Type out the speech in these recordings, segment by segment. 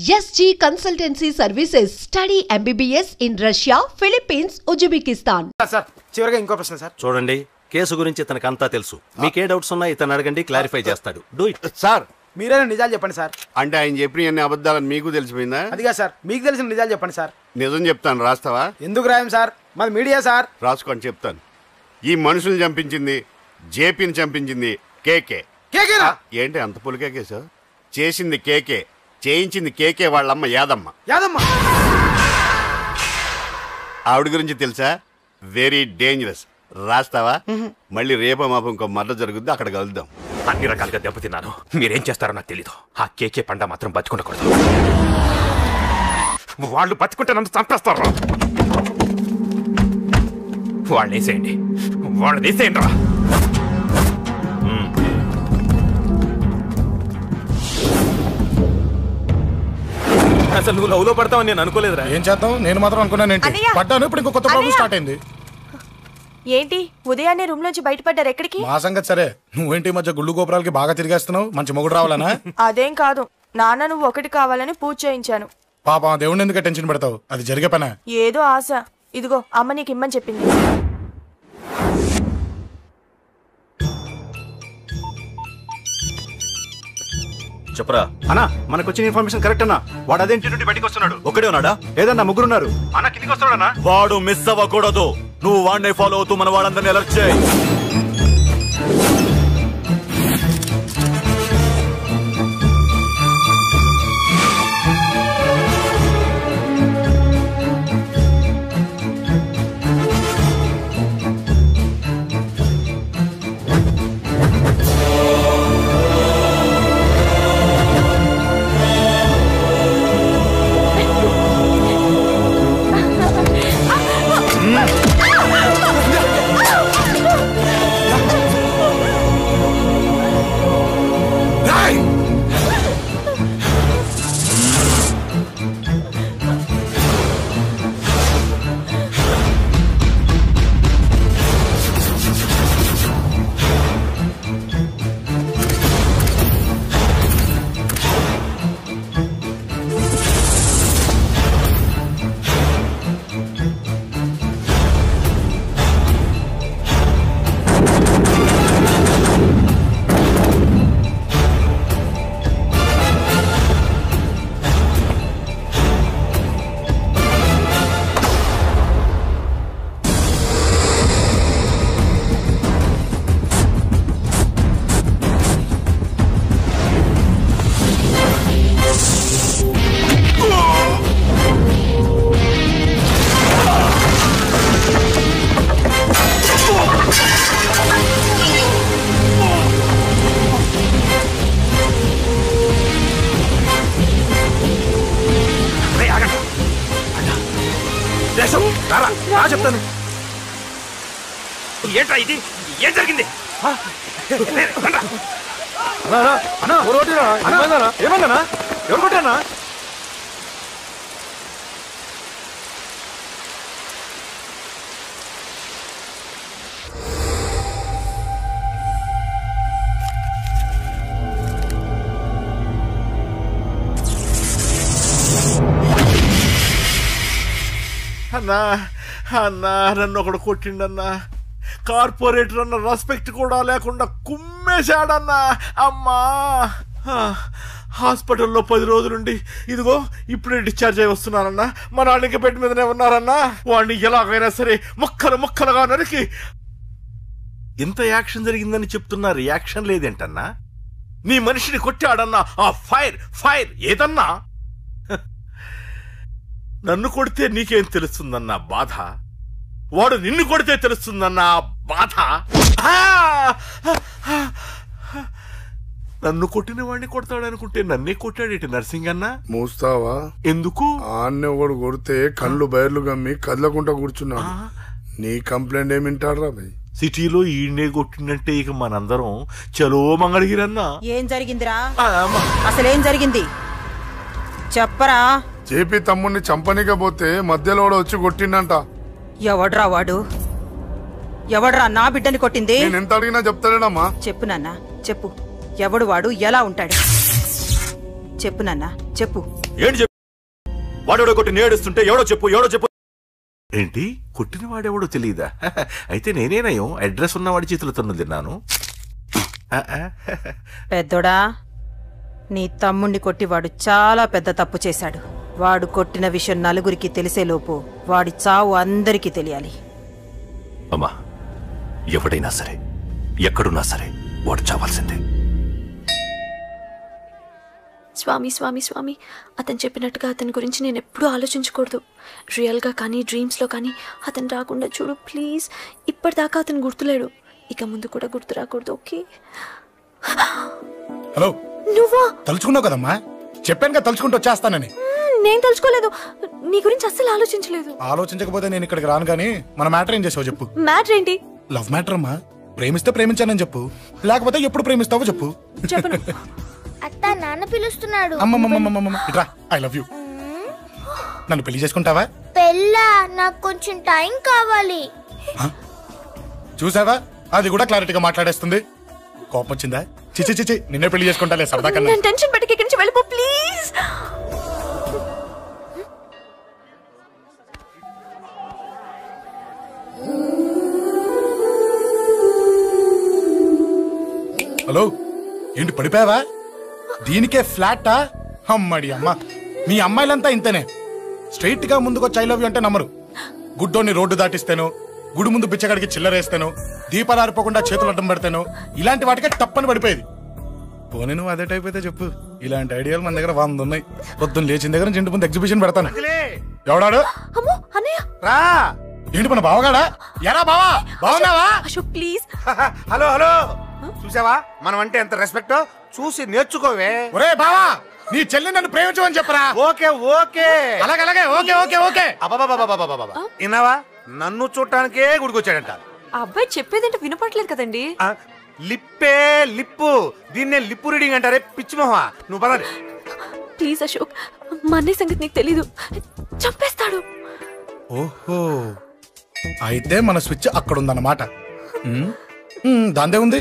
SG Consultancy Services. Study MBBS in Russia, Philippines, Uzbekistan. Sir చివరిగా ఇంకో ప్రశ్న sir. చూడండి, కేసు గురించి ఇతనికి తెలుసు. మీకే డౌట్స్ ఉన్నా ఇతను అడగండి, క్లారిఫై చేస్తాడు. Do it. సార్ మీరే నిజాలు చెప్పండి సార్. అంటే ఆయన చెప్పిన అన్ని అబద్ధాలని మీకు తెలిసిపోయిందా? అదిగా సార్, మీకు తెలిసిన నిజాలు చెప్పండి సార్. నిజం చెప్తాను, రాస్తావా? ఎందుకు రాయం సార్, మాది మీడియా సార్. రాసుకోండి, చెప్తాను. ఈ మనుషుల్ని చంపించింది, జేపీని చంపించింది కేకే. కేకేనా? ఏంటి అంత పులికే సార్? చేసింది కేకే, చేయించింది కేకే వాళ్ళమ్మ యాదమ్మ. యాదమ్మ ఆవిడ గురించి తెలుసా? Very dangerous. రాస్తావా? మళ్ళీ రేపో మాపం ఇంకో మర్ర జరుగుద్ది, అక్కడ కలుద్దాం. అన్ని రకాలుగా దెబ్బతిన్నాను. మీరేం చేస్తారో నాకు తెలీదు. ఆ కేకే పండ మాత్రం బతుకుండకూడదు. వాళ్ళు బతుకుంటే నన్ను చంపేస్తారు. వాళ్ళని వేసేయండి, వాళ్ళని వేసేయండి రా. అసలు నువ్వు లవ్ లో పడతావని నేను అనుకోలేదురా. ఏం చేద్దాం, నేను మాత్రం అనుకున్నాను. ఏంటి పడ్డాను, ఇప్పుడు ఇంకో కొత్త ప్రాబ్లం స్టార్ట్ అయింది. ఏంటి ఉదయాన్నే రూమ్ నుంచి బయటపడ్డారు? ఎక్కడికి? మా సంగతి సరే, నువ్వేంటి మధ్య గుళ్ళు గోపురాలకి బాగా తిరిగేస్తున్నావు? మంచి మొగుడు రావాలనా? అదేం కాదు నాన్న, నువ్వు ఒకటి కావాలని పూజ చేయించాను. పాప దేవుడిని ఎందుకు టెన్షన్ పెడతావు? అది జరిగే పనే. ఏదో ఆశ. ఇదిగో అమ్మ నీకు ఇమ్మని చెప్పింది. చెప్పరా అన్నా, మనకు వచ్చిన ఇన్ఫర్మేషన్ కరెక్ట్ అన్నా. వాడు అదేంటి నుండి బయటకు వస్తున్నాడు. ఒక్కడే ఉన్నాడా? ఏదన్నా ముగ్గురున్నారు. అన్న కిందికి వస్తున్నాడన్నా. వాడు మిస్ అవ్వకూడదు. నువ్వు వాడిని ఫాలో అవుతూ మన వాళ్ళందరినీ అలర్ట్ చేయి. చెప్తాను. ఏంట్రా ఇది? ఏం జరిగింది? ఏమన్నా ఎవరు కొట్టానా? అన్నా అన్నా, నన్ను ఒకడు కొట్టిండన్నా. కార్పొరేటర్ అన్న రెస్పెక్ట్ కూడా లేకుండా కుమ్మేశాడన్నా. అమ్మా, హాస్పిటల్లో 10 రోజులుండి ఇదిగో ఇప్పుడే డిశ్చార్జ్ అయి వస్తున్నానన్నా. మా నాన్నకి బెడ్ మీదనే ఉన్నారన్నా. వాడిని ఎలాగైనా సరే ముక్కలు ముక్కలుగా నరికి. ఇంత యాక్షన్ జరిగిందని చెప్తున్నా, రియాక్షన్ లేదేంటన్నా? నీ మనిషిని కొట్టాడన్నా. ఆ ఫైర్ ఫైర్ ఏదన్నా? నన్ను కొడితే నీకేం తెలుస్తుందన్నా బాధ? వాడు నిన్ను కొడితే తెలుస్తుందన్నా బాధ. నన్ను కొట్టిన వాడిని కొడతాడనుకుంటే నన్నే కొట్టాడేటి నర్సింగన్నా. మూస్తావా? ఎందుకు? ఆన్నే ఒకడు కొడితే కళ్ళు బయర్లు గమ్మి కదలకుండా కూర్చున్నాడు. నీ కంప్లైంట్ ఏమింటారా భయ్? సిటీలో ఈయనే కొట్టిందంటే ఇక మనందరం చలో మంగళగిరన్నా. ఏం జరిగిందిరా? అసలేం జరిగింది చెప్పరా? జేపీ తమ్ముడిని చంపనికపోతే మధ్యలో వచ్చి కొట్టిండంట. ఎవడ్రా వాడు? ఎవడ్రా నా బిడ్డని కొట్టింది? నేను ఎంత అడిగినా చెప్తాడేనమ్మా. చెప్పు నాన్న, చెప్పు. ఎవడు వాడు? ఎలా ఉంటాడు? చెప్పు నాన్న చెప్పు. ఏంటి చెప్పు? వాడెవడో కొట్టి నేడుస్తుంటే ఎవడో చెప్పు. ఏంటి కొట్టిన వాడెవడో తెలియదా? అయితే నేనేనయం అడ్రస్ ఉన్నవాడి చేతులతో తిన్నాను. పెద్దోడా, నీ తమ్ముణ్ణి కొట్టి వాడు చాలా పెద్ద తప్పు చేశాడు. వాడు కొట్టిన విషయం నలుగురికి తెలిసేలోపు వాడి చావు అందరికీ తెలియాలి. అమ్మా, ఎవడైనా సరే ఎక్కడున్నా సరే వాడు చావాల్సిందే. స్వామి స్వామి స్వామి, అతను చెప్పినట్టుగా అతని గురించి నేను ఎప్పుడూ ఆలోచించకూడదు. రియల్గా కానీ డ్రీమ్స్లో కానీ అతను రాకుండా చూడు ప్లీజ్. ఇప్పటిదాకా అతను గుర్తులేడు, ఇక ముందు కూడా గుర్తు రాకూడదు. ఓకే. హలో, నువ్వా? తలుచుకున్నావు కదమ్మా, చెప్పాను కదా తలుచుకుంటూ వచ్చేస్తానని. నేను తలుచుకోలేదు, నీ గురించి అస్సలు ఆలోచించలేదు. ఆలోచించకపోతే నేను ఇక్కడికి రాను. కానీ మన మ్యాటర్ ఏం చేసావు చెప్పు. మ్యాటర్ ఏంటి? లవ్ మ్యాటర్ అమ్మా. ప్రేమిస్తే ప్రేమించానని చెప్పు, లేకపోతే ఎప్పుడు ప్రేమిస్తావో చెప్పు. చెప్పను. అత్త, నాన్న పిలుస్తున్నాడు. అమ్మమ్మమ్మమ్మమ్మ, ఇట్రా. I love you. నన్ను పెళ్లి చేసుకుంటావా? పెళ్ళా? నాకు కొంచెం టైం కావాలి. చూసావా, అది కూడా క్లారిటీగా మాట్లాడేస్తుంది. కోపం వచ్చిందా? చిచి చిచి, నిన్నే పెళ్లి చేసుకుంటాలే సరదా కన్నా. నేను టెన్షన్ పెట్టి ఇక్కడి నుంచి వెళ్ళిపో ప్లీజ్. హలో, ఏంటి పడిపోయావా? దీనికే ఫ్లాటా? అమ్మడి అమ్మ, మీ అమ్మాయిలంతా ఇంతనే. స్ట్రైట్ గా ముందుకొచ్చి ఐ లవ్ యూ అంటే నమ్మరు. గుడ్డోని రోడ్డు దాటిస్తాను, గుడి ముందు బిచ్చగాడికి చిల్లరేస్తాను, దీపాలు ఆరిపోకుండా చేతులు అడ్డం పెడతాను, ఇలాంటి వాటికే తప్పని పడిపోయేది. పోనీ నువ్వు అదే టైప్ అయితే చెప్పు. ఇలాంటి ఐడియాలు మన దగ్గర 100 ఉన్నాయి. పొద్దున్న లేచిన దగ్గర ఇంటి ముందు ఎగ్జిబిషన్ పెడతాను. ఎవడాడు? రా. ఏంటి మన బావగాడా? ఎరా బావా, బావున్నావా? అశోక్ ప్లీజ్. హలో హలో, చూసావా మనం అంటే ఎంత రెస్పెక్ట్? చూసి నేర్చుకోవే. ఒరే బావా, నీ చెల్లి నన్ను ప్రేమించమని చెప్పరా. ఓకే ఓకే, అలాగే ఓకే ఓకే ఓకే. విన్నావా, నన్ను చూడటానికే గుడికొచ్చాడంట. ఆ అబ్బాయి చెప్పేదంటే వినపడలేదు కదండి. లిప్పే లిప్పు, దీన్నే లిప్పు రీడింగ్ అంటారే పిచ్చి మొహ. నువ్వు పదండి ప్లీజ్ అశోక్, మా అన్నయ్య సంగతి నీకు తెలీదు, చంపేస్తాడు. ఓహో, అయితే మన స్విచ్ అక్కడ ఉందన్నమాట. దాందే ఉంది,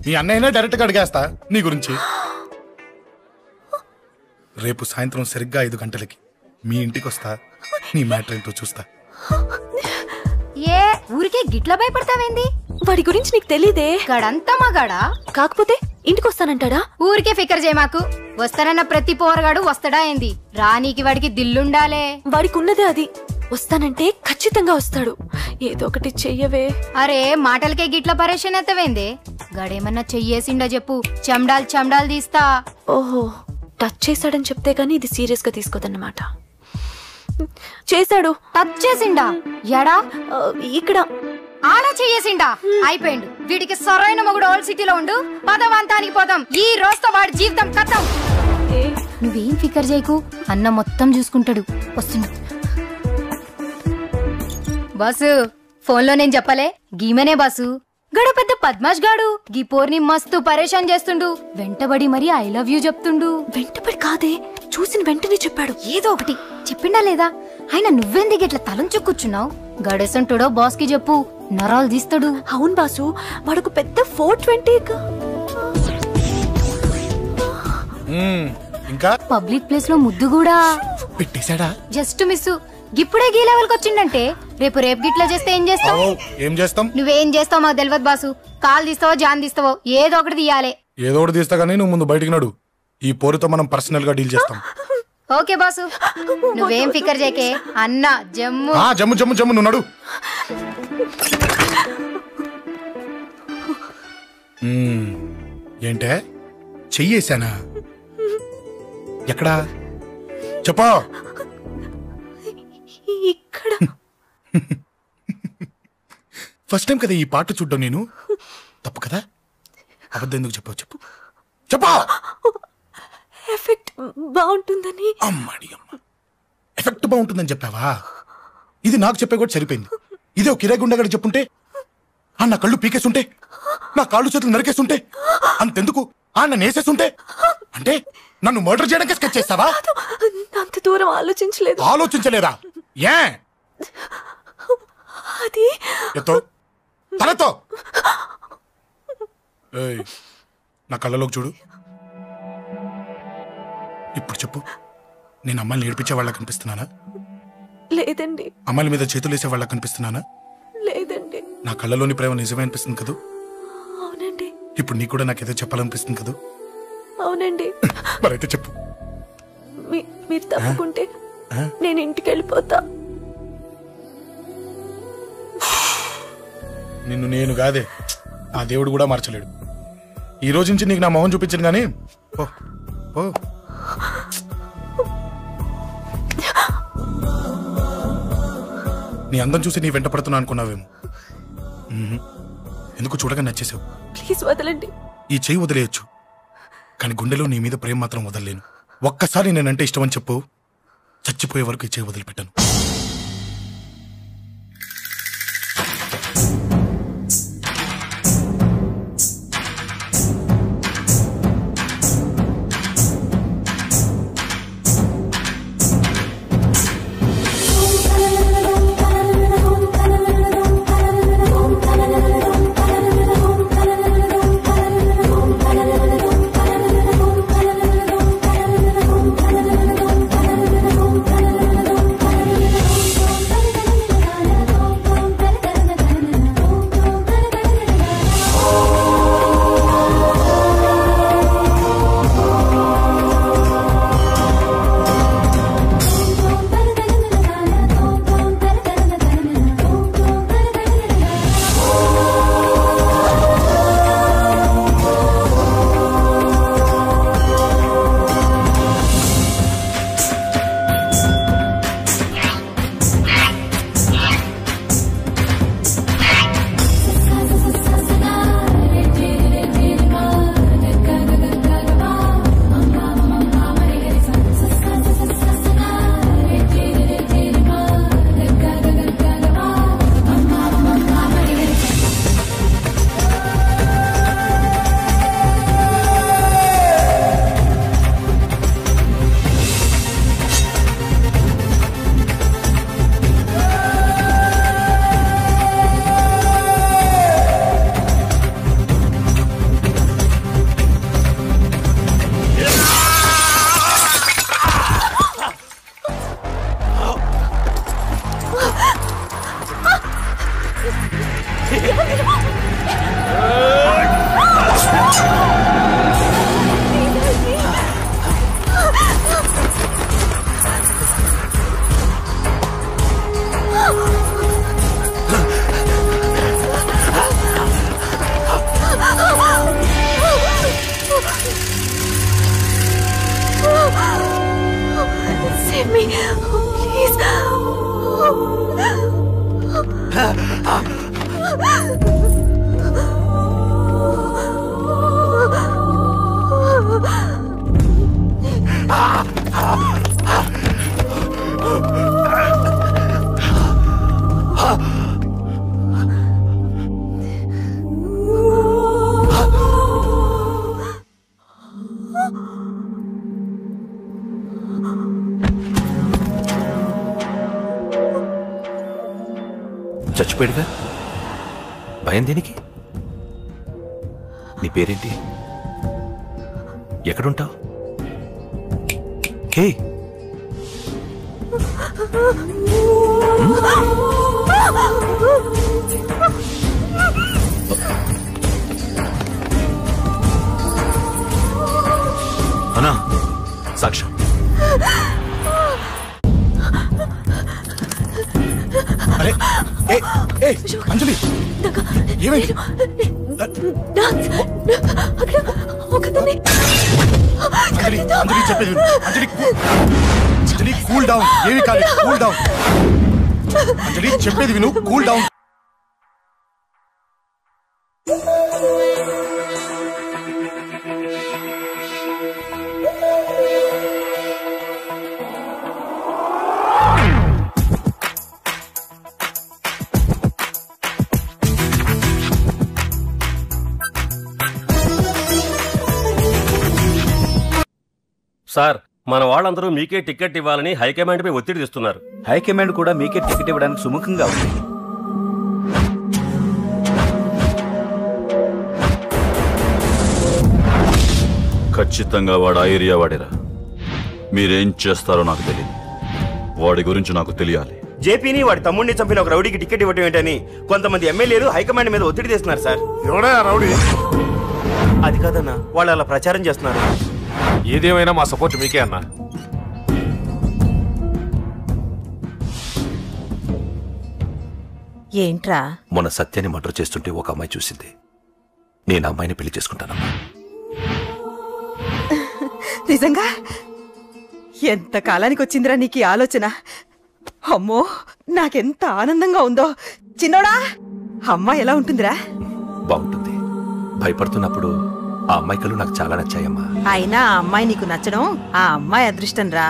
మీ అన్నయ్యనే డైరెక్ట్ గా అడిగేస్తా నీ గురించి. రేపు సాయంత్రం సరిగ్గా 5 గంటలకి మీ ఇంటికి వస్తా. నీ మ్యాటర్ ఏంటో చూస్తా. ఏ ఊరికే గిట్ల భయపడతావేంది? వాడి గురించి నీకు తెలీదే. గడంతా మగాడా? కాకపోతే ఇంటికి వస్తానంటాడా? ఊరికే ఫికర్ చేయమాకు. వస్తానన్న ప్రతి పోరగాడు వస్తాడా ఏంది? రానీకి వాడికి దిల్లుండాలే. వాడికి ఉన్నదే అది. వస్తానంటే ఖచ్చితంగా వస్తాడు. ఏదో ఒకటి చెయ్యవే. అరే, మాటలకే గిట్ల పరేషన్ ఎత్తవేంది? గడేమన్నా చెయ్యేసిండా చెప్పు, చెమ్డాల్ తీస్తా. ఓహో, టచ్ చేశాడని చెప్తే గానీ ఇది సీరియస్ గా తీసుకోదన్నమాట. చేశాడు. టచ్ చేసిండా? ఎడా? ఇక్కడ. ఆడా చెయ్యేసిండా? అయిపోయిండు. వీడికి సరైన మొగుడు ఓల్డ్ సిటీలో ఉండు. పదవంతానికి పోదాం. ఈ రోజుతో వాడి జీవితం కథం. నువ్వేం ఫికర్ చేయకు, అన్న మొత్తం చూసుకుంటాడు. వస్తున్నా బాసు. ఫోన్లో నేను చెప్పలే, గీమనే బాసు. గడ పెద్ద పద్మాష్ గాడు గీ పోర్ని మస్తు పరేషాన్ చేస్తుండు. వెంటబడి మరి ఐ లవ్ యూ చెప్తుండు. వెంటబడి కాదే, చూసిన వెంటనే చెప్పాడు. ఏదో ఒకటి చెప్పిండా లేదా? ఆయన నువ్వెందుకు ఇట్లా తలంచు కూర్చున్నావు? గడేసంటుడో బాస్ కి చెప్పు, నరాలు తీస్తాడు. అవును బాసు, వాడుకు పెద్ద 420. ఇంకా పబ్లిక్ ప్లేస్ లో ముద్దు కూడా పెట్టేశాడా? Just miss. ఇప్పుడే గీ లెవెల్ కి వచ్చిండంటే రేపు గిట్లా చేస్తే ఏం చేస్తావు? ఏం చేస్తాం? నువ్వేం చేస్తావు మాకు తెలియదు బాసు. కాల్ తీస్తావో జాన్ తీస్తావో ఏదో ఒకటి తీయాలి. ఏదో ఒకటి తీస్తా గానీ నువ్వు ముందు బయటికి నడు. ఈ పోరుతో మనం పర్సనల్ గా డీల్ చేస్తాం. ఓకే బాసు, నువ్వేం ఫికర్ చేకే. అన్న జమ్ము జమ్ము జమ్ము జమ్ము, నువ్వు నడు. ఏంటే చెయ్యేశానా? ఎక్కడా చెప్పా? ఇక్కడ. ఫస్ట్ టైం కదా ఈ పాట చూడ్డం నేను. తప్పు కదా? అబద్ధం ఎందుకు చెప్పావు? చెప్పు చెప్పా. ఎఫెక్ట్ బాగుంటుందని. అమ్మడి అమ్మ, ఎఫెక్ట్ బాగుంటుందని చెప్పావా? ఇది నాకు చెప్పే కూడా సరిపోయింది. ఇదే ఒక కిరాయి గుండెగాడు చెప్పుంటే, నా కళ్ళు పీకేస్తుంటే, నా కాళ్ళు చేతులు నరికేస్తుంటే, అంతెందుకు నన్ను వేసేస్తుంటే, అంటే నన్ను మర్డర్ చేయడానికి స్కెచ్ చేస్తావా? అంత దూరం ఆలోచించలేదు. ఆలోచించలేదా? ఏ అది ఎత్తో తలతో. నా కళ్ళలోకి చూడు. ఇప్పుడు చెప్పు, నేను అమ్మాయిని ఏడిపించే వాళ్ళకి కనిపిస్తున్నానా? లేదండి. అమ్మాయిల మీద చేతులు వేసే వాళ్ళకి కనిపిస్తున్నానా? లేదండి. నా కళ్ళలోని ప్రేమ నిజమే అనిపిస్తుంది కదూ? అవునండి. ఇప్పుడు నీకు కూడా నాకేదో చెప్పాలనిపిస్తుంది కదూ? అవునండి. మరైతే చెప్పు. మీరు తప్పుకుంటే నేను ఇంటికి వెళ్ళిపోతా. నిన్ను నేను కాదే, ఆ దేవుడు కూడా మార్చలేడు. ఈ రోజు నుంచి నీకు నా మొహం చూపించను గానీ ఓ నీ అందం చూసి నీ వెంట పడుతున్నా అనుకున్నావేమో. ఎందుకు చూడగా నచ్చేసావు. ప్లీజ్ వదలండి. ఈ చెయ్యి వదిలేయచ్చు, కానీ గుండెలో నీ మీద ప్రేమ మాత్రం వదలలేను. ఒక్కసారి నేనంటే ఇష్టమని చెప్పు, చచ్చిపోయే వరకు ఈ చెయ్యి వదిలిపెట్టాను. Save me, please. చచ్చిపోయాడుగా, భయం దేనికి? నీ పేరేంటి? ఎక్కడుంటావు? హే, అన్నా సాక్ష్యం. అరే అంజలి, ఏమైంది? అంజలి చెప్పేది విను. అంజలి కూల్ డౌన్. ఏమి కాలేదు, కూల్ డౌన్. అంజలి చెప్పేది విను, కూల్ డౌన్. సార్, మన వాళ్ళందరూ మీకే టికెట్ ఇవ్వాలని హైకమాండ్ పై ఒత్తిడి తెస్తున్నారు. హైకమాండ్ కూడా మీకే టికెట్ ఇవ్వడానికి సుముఖంగా ఉంది. ఖచ్చితంగా వాడు ఆ ఏరియా వాడేరా. మీరేం చేస్తారో నాకు తెలియదు. వాడి గురించి నాకు తెలియాలి. జేపీని వాడి తమ్ముడిని చంపిన ఒక రౌడీకి టికెట్ ఇవ్వటం ఏంటని కొంతమంది ఎమ్మెల్యేలు హైకమాండ్ మీద ఒత్తిడి తెస్తున్నారు సార్. ఎవడా రౌడీ? అది కాదన్నా, వాళ్ళు అలా ప్రచారం చేస్తున్నారు. ఏదేమైనా మా సపోర్ట్ మీకే అన్నా. ఏంట్రా? మొన్న సత్యాన్ని మర్డర్ చేస్తుంటే ఒక అమ్మాయి చూసింది. నేను అమ్మాయిని పెళ్లి చేసుకుంటానమ్మా. నిజంగా? ఎంత కాలానికి వచ్చిందిరా నీకు ఈ ఆలోచన? అమ్మో, నాకెంత ఆనందంగా ఉందో. చిన్నోడా, అమ్మాయి ఎలా ఉంటుందిరా? బాగుంటుంది. భయపడుతున్నప్పుడు ఆ అమ్మాయి కళ్ళు నాకు చాలా నచ్చాయమ్మా. అయినా ఆ అమ్మాయి నీకు నచ్చడం ఆ అమ్మాయి అదృష్టం రా.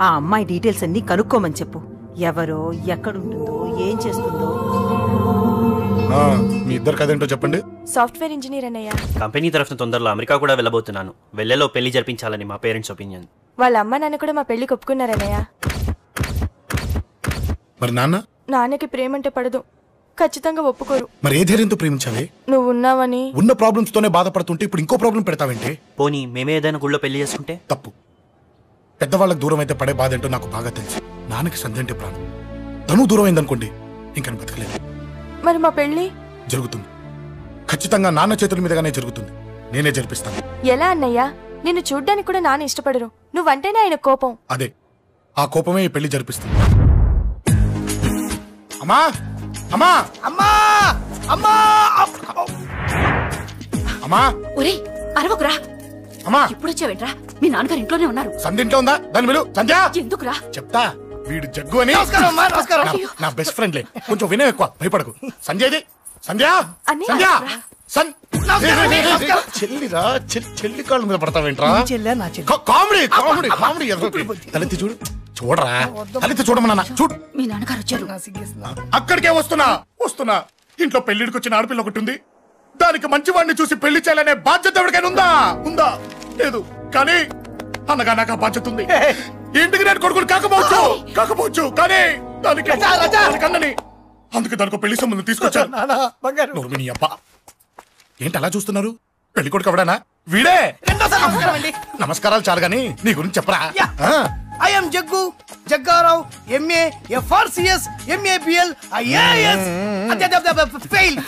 ఆ అమ్మాయి డీటెయిల్స్ అన్ని కనుక్కోమని చెప్పు. ఎవరో, ఎక్కడుంటుందో, ఏం చేస్తుందో. మీ ఇద్దరు కదేంటో చెప్పండి. సాఫ్ట్వేర్ ఇంజనీర్ అన్నయ్య. కంపెనీ తరఫున తొందరలో అమెరికా కూడా వెళ్ళబోతున్నాను. వెళ్ళేలో పెళ్లి జరిపించాలని మా పేరెంట్స్ ఒపీనియన్. వాళ్ళ అమ్మ నాన్న కూడా మా పెళ్లికి ఒప్పుకున్నారన్నయ్య. మరి నాన్న? నాన్నకి ప్రేమ అంటే పడదు, ఖచ్చితంగా ఒప్పుకోరు. మరి ఏ ధైర్యంతో ప్రేమించావే? నువ్వు ఉన్నావని. ఉన్న ప్రాబ్లమ్స్ తోనే బాధపడుతుంటే ఇప్పుడు ఇంకో ప్రాబ్లం పెడతావేంటే? పోనీ మేమే ఏదైనా గుళ్ళో పెళ్లి చేసుకుంటే? తప్పు. పెద్దవాళ్ళకి దూరం అయితే పడే బాధ ఏంటో నాకు బాగా తెలుసు. నాన్నకి సంధ్య అంటే ప్రాణం. తను దూరం అయిందనుకోండి, ఇంకా బతకలేదు. మరి మా పెళ్లి జరుగుతుంది. ఖచ్చితంగా నాన్న చేతుల మీదగానే జరుగుతుంది. నేనే జరిపిస్తాను. ఎలా అన్నయ్యా? నిన్ను చూడ్డానికి కూడా నాన్న ఇష్టపడరు. నువ్వంటేనే ఆయన కోపం. అదే, ఆ కోపమే ఈ పెళ్లి జరిపిస్తుంది. అమ్మా, అమ్మా, అమ్మా, అమ్మా, అమ్మా. ఒరే అరవకురా. అమ్మా, ఇప్పుడు వచ్చావేంట్రా? మీ నాన్నగారు ఇంట్లోనే ఉన్నారు. సంధ్య ఇంట్లో ఉందా? దాన్ని విలు. సంధ్య. ఎందుకురా? చెప్తా. వీడు జగ్గు అని నమస్కారం. నా బెస్ట్ ఫ్రెండ్లే. కొంచెం వినయం ఎక్కువ, భయపడకు. సంధ్యది. సంధ్య, సంధ్య, చెల్లిరా. చెల్లి కాళ్ళ మీద పడతావేంట్రా? Comedy comedy comedy. తలెత్తి చూడు. చూడరా, తలెత్తి చూడమన్నా. చూడు. మీ నాన్నగారు వచ్చారు. అక్కడికే వస్తున్నా. ఇంట్లో పెళ్లిడికి వచ్చిన ఆడపిల్ల ఒకటి ఉంది. దానికి మంచివాడిని చూసి పెళ్లి చేయాలనే బాధ్యత ఎవరికైనా ఉందా? లేదు. కానీ అనగా నాకు ఆ బాధ్యత ఉంది. ఇంటికి నేను కొడుకుని కాకపోవచ్చు కానీ దానికి అందుకే దానికి పెళ్లి సంబంధం తీసుకొచ్చాను. ఏంటి అలా చూస్తున్నారు? పెళ్లి కొడుకు ఎవడానా? వీడే. నమస్కారాలు చాలు గాని నీ గురించి చెప్పరా. I'm Jaggu Jaggarao, MA, FRCS, MABL, IAS.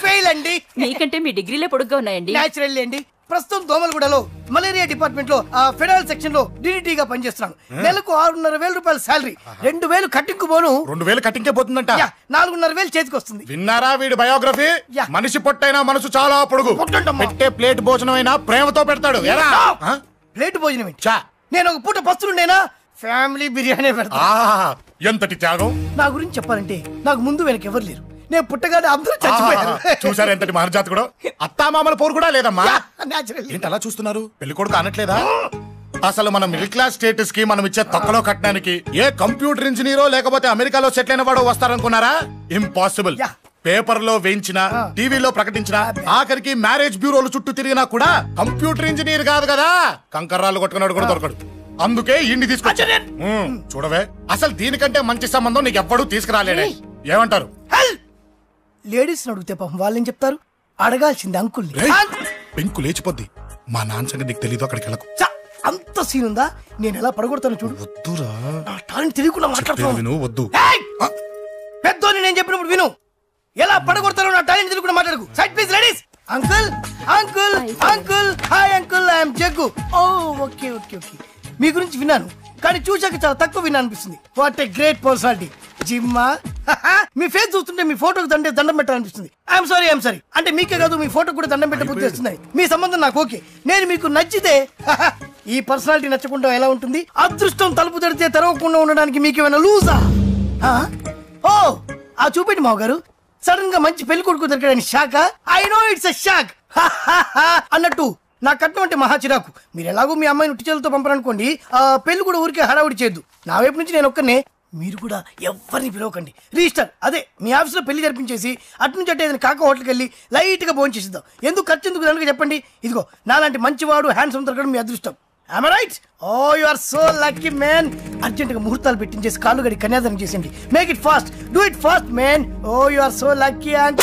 Fail అండి. మీకంటే మీ డిగ్రీలే పొడుగ్గా ఉన్నాయండి. న్యాచురల్ అండి. ప్రస్తుతం దోమలగూడలో మలేరియా డిపార్ట్మెంట్ లో ఫెడరల్ సెక్షన్ లో DDT గా పనిచేస్తున్నాను. నెలకు 6,500 రూపాయల శాలరీ, 2,000 కట్టింగ్ పోను. 2,000 కట్టింగ్కే పోతుందంట. 4,500 చేతికి వస్తుంది. విన్నారా వీడి బయోగ్రఫీ? మనిషి పొట్టైనా మనసు చాలా పొడుగు. పెట్టే ప్లేట్ భోజనం అయినా ప్రేమతో పెడతాడు. ప్లేట్ భోజనం ఏంటి? నేను ఒక పూట పస్తులుండేనా? ఫ్యామిలీ బిర్యానీ పెడతా. ఎంతటి త్యాగం! నా గురించి చెప్పాలంటే నాకు ముందు వెనక ఎవరు లేరు. నేను పుట్టగానే అందరూ చచ్చిపోయారు. చూసారు ఎంతటి మహర్జాత్ కూడా. అత్తామామల పోరు కూడా లేదమ్మా. ఏంటి అలా చూస్తున్నారు? పెళ్లి కొడుకు అనట్లేదా? అసలు మన మిడిల్ క్లాస్ స్టేటస్ కి మనం ఇచ్చే తక్కువలో కట్టడానికి ఏ కంప్యూటర్ ఇంజనీరో లేకపోతే అమెరికాలో సెటిల్ అయిన వాడు వస్తారనుకున్నారా? ఇంపాసిబుల్. పేపర్ లో వేయించిన, టీవీలో ప్రకటించిన, ఆఖరికి మ్యారేజ్ బ్యూరోలు చుట్టూ తిరిగినా కూడా కంప్యూటర్ ఇంజనీర్ కాదు కదా, కంకర్రాలు కొట్టుకున్నాడు కూడా దొరకడు. అందుకే ఇండి తీసుకొచ్చా. చూడవే, అసలు దీనికంటే మంచి సంబంధం నీకు ఎవ్వడూ తీసుకురాలేడే. ఏమంటారు? లేడీస్ అడిగితే పాపం వాళ్ళేం చెప్తారు? అడగాల్సింది అంకుల్. పెంకు లేచిపోద్ది. మా నాన్న సంగతి నీకు తెలీదు. అక్కడికి వెళ్ళకు. అంత సీన్ ఉందా? నేను ఎలా పడగొడతాను చూడు. వద్దురా, నా టాలెంట్ తెలియకుండా మాట్లాడుతున్నాను. వద్దు. పెద్దోని నేను చెప్పినప్పుడు విను. ఎలా పడగొడతారో నా టాలెంట్ తెలియకుండా మాట్లాడకు. Side please ladies. Uncle, uncle, uncle. Hi uncle, I'm Jaggu. Oh okay okay okay. మీ గురించి విన్నాను కానీ చూశాక చాలా తక్కువ విన్నా అనిపిస్తుంది. What a great personality. జిమ్మా, మీ ఫేస్ చూస్తుంటే మీ ఫోటోకి దండం పెట్టాలనిపిస్తుంది. ఐఎమ్ సారీ అంటే మీకే కాదు, మీ ఫోటో కూడా దండం పెట్టే బుద్ధి వస్తుంది. మీ సంబంధం నాకు ఓకే. నేను మీకు నచ్చితే ఈ పర్సనాలిటీ నచ్చకుండా ఎలా ఉంటుంది? అదృష్టం తలుపు తెరితే తెరవకుండా ఉండడానికి మీకేమైనా లూజా? ఓ ఆ చూపెట్టి మావ గారు. సడన్ గా మంచి పెళ్లి కొడుకు దొరికాడని shock. I know it's a shock అన్నట్టు నా కట్నం అంటే మహా చిరాకు. మీరు ఎలాగో మీ అమ్మాయిని ఉట్టి చేతులతో పంపరనుకోండి, పెళ్లి కూడా ఊరికే హడావుడి చేయొద్దు. నా వైపు నుంచి నేను ఒక్కనే, మీరు కూడా ఎవరిని పిలవకండి. రిజిస్టర్ అదే మీ ఆఫీస్లో పెళ్లి జరిపించేసి అటు నుంచి అంటే ఏదైనా కాక హోటల్కి వెళ్ళి లైట్గా భోజనం చేసిద్దాం. ఎందుకు ఖర్చు ఎందుకు కనుక చెప్పండి. ఇదిగో నాలాంటి మంచివాడు హ్యాండ్సమ్ దొరకడం మీ అదృష్టం. Am I right? Oh, you are so lucky, man. Urgent గా ముహూర్తాలు పెట్టించేసి కాళ్ళు గడి కన్యాదానం చేసేయండి. Make it fast. Do it fast, man. Oh, you are so lucky. And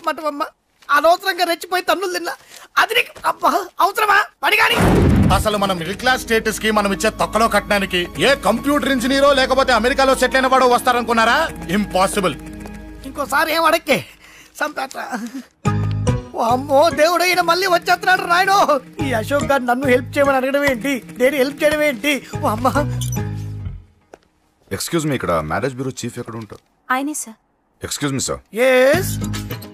చెప్పమంటావమ్మా? అనవసరంగా రెచ్చిపోయి తన్నులు తిన్నా. అది నీకు అబ్బా అవసరమా? పడిగాని అసలు మన మిడిల్ క్లాస్ స్టేటస్ కి మనం ఇచ్చే తొక్కలో కట్టడానికి ఏ కంప్యూటర్ ఇంజనీరో లేకపోతే అమెరికాలో సెటిల్ అయిన వాడు వస్తారనుకున్నారా? ఇంపాసిబుల్. ఇంకోసారి ఏం అడక్కే సంపేట. అమ్మో దేవుడు, ఈయన మళ్ళీ వచ్చేస్తున్నాడు రాయడు. ఈ అశోక్ గారు నన్ను హెల్ప్ చేయమని అడగడం ఏంటి, నేను హెల్ప్ చేయడం ఏంటి? అమ్మ ఎక్స్క్యూజ్ మీ, ఇక్కడ మ్యారేజ్ బ్యూరో చీఫ్ ఎక్కడ ఉంటారు? ఆయనే sir. Excuse me sir. Yes.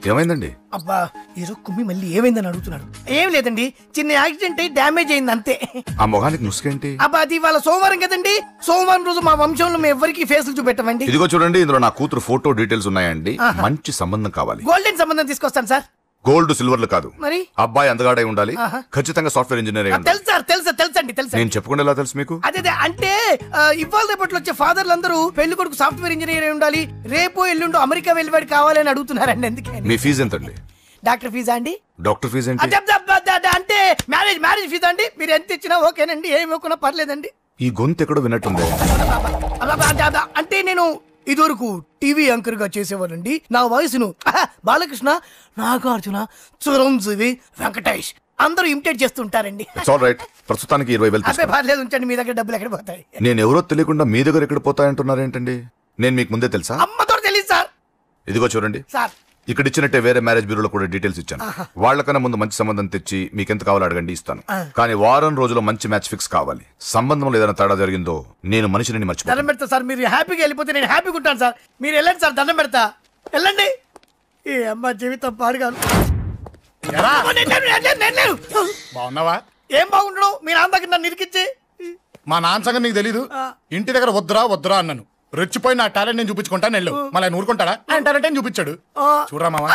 ఏమైందండి? అబ్బా ఈరో కుమ్మి మళ్ళీ ఏమైందని అడుగుతున్నాడు. ఏం లేదండి, చిన్న యాక్సిడెంట్ అయి డ్యామేజ్ అయింది అంతే. ఆ మొగానికి ముసుకేంటి? అబ్బా అది ఇవాళ సోమవారం కదండి. సోమవారం రోజు మా వంశంలో మేము ఎవరికి ఫేసులు చూపెట్టమండి. ఇదిగో చూడండి, ఇందులో నా కూతురు ఫోటో డీటెయిల్స్ ఉన్నాయండి. మంచి సంబంధం కావాలి. గోల్డెన్ సంబంధం తీసుకొస్తాను సార్. గోల్డ్ సిల్వర్లు కాదు, మరి అబ్బాయి అందగాడై ఉండాలి. ఖచ్చితంగా సాఫ్ట్వేర్ ఇంజనీర్ అయి ఉండాలి. తెలుసు సార్, తెలుసండి. నేను చెప్పకుండా ఎలా తెలుసు మీకు? అదే అంటే ఇవాళ రేపట్లో వచ్చే ఫాదర్లు అందరూ పెళ్లి కొడుకు సాఫ్ట్వేర్ ఇంజనీర్ అయి ఉండాలి, రేపు ఎల్లుండో అమెరికా వెళ్ళివాడు కావాలని అడుగుతున్నారండి. ఎందుకని? మీ ఫీజు ఎంతండి? డాక్టర్ ఫీజా అండి? డాక్టర్ ఫీజు ఏంటి? అంటే మ్యారేజ్ ఫీజా అండి. మీరు ఎంత ఇచ్చినా ఓకేనండి, ఏమి ఇవ్వకున్నా పర్లేదండి. ఈ గొంతు ఎక్కడో విన్నట్టుంది. అంటే నేను ఇదివరకు టీవీ యాంకర్ గా చేసేవాడండి. నా వయసును బాలకృష్ణ, నాగార్జున, చిరంజీవి, వెంకటేష్ అందరూ ఇమిటేట్ చేస్తుంటారండి. ప్రస్తుతానికి 20,000 అదే పర్లేదు, ఉంచండి. మీ దగ్గర డబ్బులు ఎక్కడ పోతాయి? నేను ఎవరో తెలియకుండా మీ దగ్గర ఎక్కడ పోతాయంటున్నారేంటండి? నేను మీకు ముందే తెలుసా? అమ్మతో తెలియదు సార్. ఇదిగో చూడండి సార్, ఇక్కడ ఇచ్చినట్టే వేరే మ్యారేజ్ బ్యూరోలో కూడా డీటెయిల్స్ ఇచ్చాను. వాళ్ళకన్నా ముందు మంచి సంబంధం తెచ్చి మీకు ఎంత కావాలో అడగండి, ఇస్తాను. కానీ వారం రోజుల్లో మంచి మ్యాచ్ ఫిక్స్ కావాలి. సంబంధంలో ఏదైనా తేడా జరిగిందో నేను మనిషిని మర్చిపోతాను. దండం పెడతా సార్. మీరు హ్యాపీగా వెళ్ళిపోతే నేను హ్యాపీగా ఉంటాను సార్. మీరు వెళ్ళండి సార్, దండం పెడతా. వెళ్ళండి. ఈ అమ్మ జీవితం పాడుగాను. బాగున్నావా? ఏం బాగుండడం? మీ నాన్న దగ్గర నన్ను ఇరికిచ్చి. మా నాన్న సంగతి నీకు తెలీదు. ఇంటి దగ్గర వద్దురా అన్నాను. రెచ్చిపోయి నా టాలెంట్ నేను చూపించుకుంటాను వెళ్ళు. మళ్ళీ ఆయన ఊరుకుంటాడా? ఆయన టాలెంట్ అని చూపించాడు. చూడరా మావా,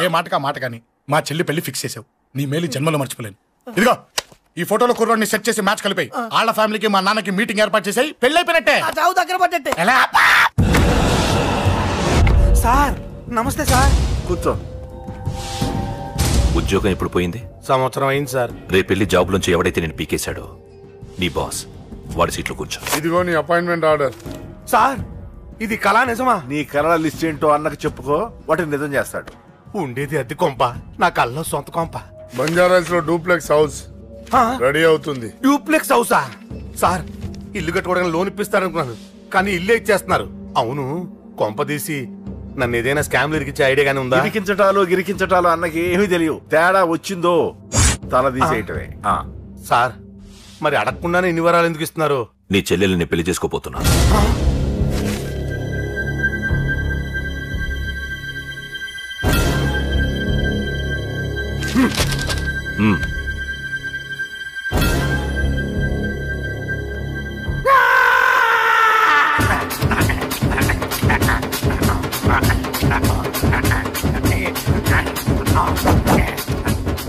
ఏ మాటకా మాట కానీ మా చెల్లి పెళ్లి ఫిక్స్ చేసావు. నీ మేలు జన్మలో మర్చిపోలేను. ఇదిగో ఈ ఫోటోలో కుర్రాడిని సెట్ చేసి మ్యాచ్ కలిపాయి. వాళ్ళ ఫ్యామిలీకి మా నాన్నకి మీటింగ్ ఏర్పాటు చేసాయి. పెళ్లి అయిపోయినట్టే. దగ్గర పడ్డట్టే. ఎలా? సార్ నమస్తే సార్. కూర్చో. ఉద్యోగం ఎప్పుడు పోయింది? సంవత్సరం అయింది సార్. రేపెళ్ళి జాబ్ నుంచి ఎవడైతే నేను పీకేశాడో నీ బాస్ వాడి సీట్లో కూర్చో. ఇదిగో నీ అపాయింట్మెంట్ ఆర్డర్. సార్ ఇది కళా నిజమా? నీ కళ లిస్ట్ ఏంటో అన్నకు చెప్పుకో, వాటిని నిజం చేస్తాడు. ఉండేది అద్దె కొంప, నా కళ్ళలో సొంత కొంప. బంజారాస్ లో డూప్లెక్స్ హౌస్ రెడీ అవుతుంది. డూప్లెక్స్ హౌసా? సార్ ఇల్లు కట్టుకోవడానికి లోన్ ఇప్పిస్తారనుకున్నాను, కానీ ఇల్లే ఇచ్చేస్తున్నారు. అవును, కొంప తీసి నన్ను ఏదైనా స్కామ్ ఇరికించే ఐడియా గానీ ఉందా? గిరికించటాలు అన్నకి ఏమీ తెలియదు. తేడా వచ్చిందో తల తీసేయటమే. సార్ మరి అడగకుండానే ఇన్ని వరాలు ఎందుకు ఇస్తున్నారు? నీ చెల్లెల్ని పెళ్లి చేసుకోపోతున్నా.